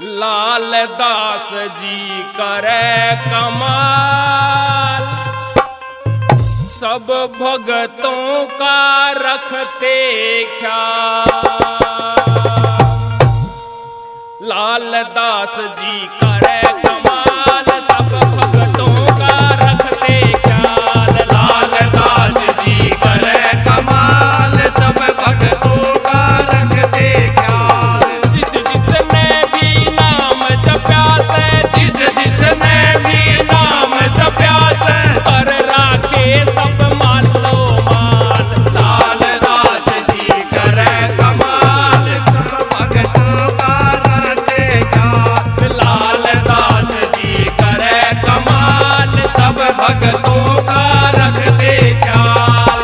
लाल दास जी करे कमाल, सब भगतों का रखते ख्याल। लाल दास जी करे कमाल, सब भगतों का रखते ख्याल। लाल दास जी करे कमाल, सब भगतों का रखते ख्याल। जिस जिसने भी नाम जप्या से, जिस जिसने भी नाम जप्या से, कर राखे सब मालो माल। लाल दास जी करे कमाल, सब भगतों का रखते ख्याल। लाल दास जी करे कमाल, सब भगतों का रखते ख्याल।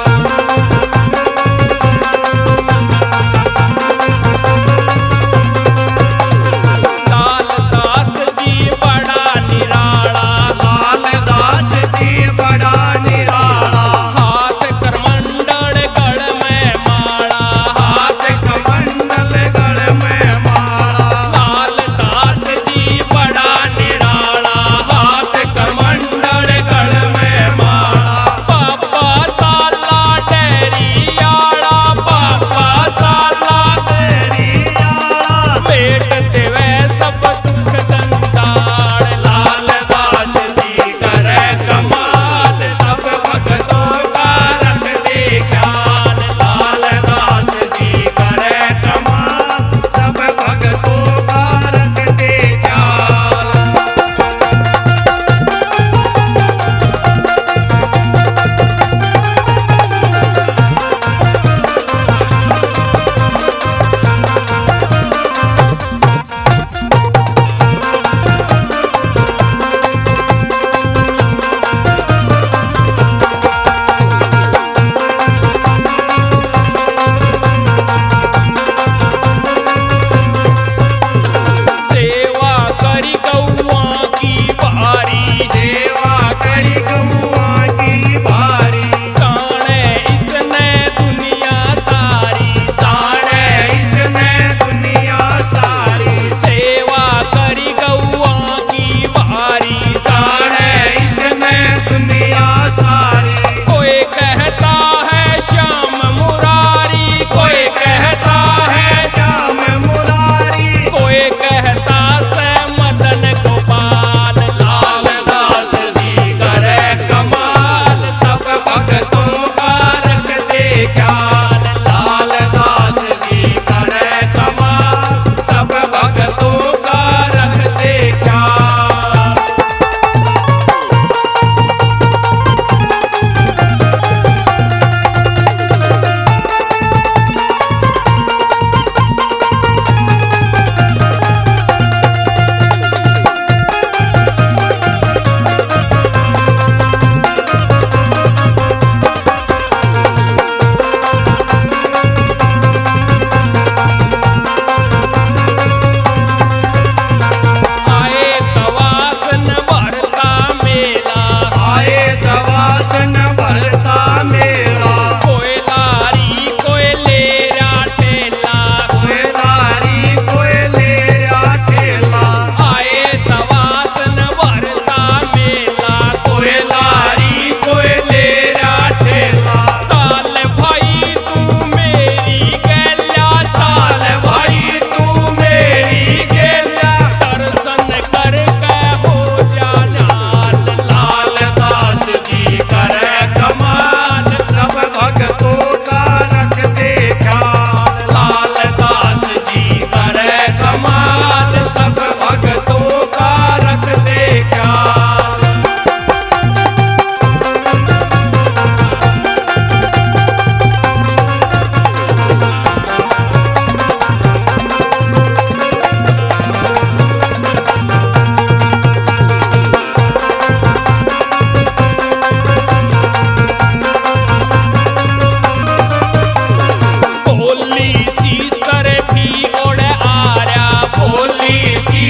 लाल दास जी बड़ा निराला, लाल दास जी बड़ा निराला। हाथ करमंडल गढ़ में माला। हाथ कमंडल गढ़ में माला। लाल दास जी बड़ा निराला, हाथ कमंडल गढ़ में माला। पापा साला डेरी आड़ा, पापा साला तेरी आला। पेट देवे सब दुख दंताड़। लाल दास जी करे कमाल, सब भगतों का रखते ख्याल। लाल दास जी करे कमाल, सब भगतों का रखते ख्याल। सेवा करी गौआ की बारी, सेवा करी गौआ की भारी। जाने इसने दुनिया सारी। जाने इसने दुनिया सारी। सेवा करी गौआ की बारी, जाने इसने दुनिया सारी। कोई कहता है श्याम मुरारी, कोई कहता है श्याम मुरारी। कोई कहता से मदन गोपाल। लाल दास जी करे कमाल, सब भगतों का रखते ख्याल। लाल दास जी करे कमाल, सब भगतों का रखते ख्याल। आए तवासन भरता मेला, आए दवासन भरता मेला। कोई लारी कोई लेरा ठेला। कोई लारी कोई लेरा ठेला। आए तवासन भरता मेला, कोई लारी कोई लेरा ठेला। साल भाई तू मेरी गैल्या। चाल भाई तू मेरी गेल्या। दर्शन करके हो जानाल। लाल दास जी करे कमाल, सब भगतों का रखते ख्याल। लाल दास जी करे कमाल, सब भगतों का रखते ख्याल। भोली सी सर भी ओढ़ आर्या। भोली सी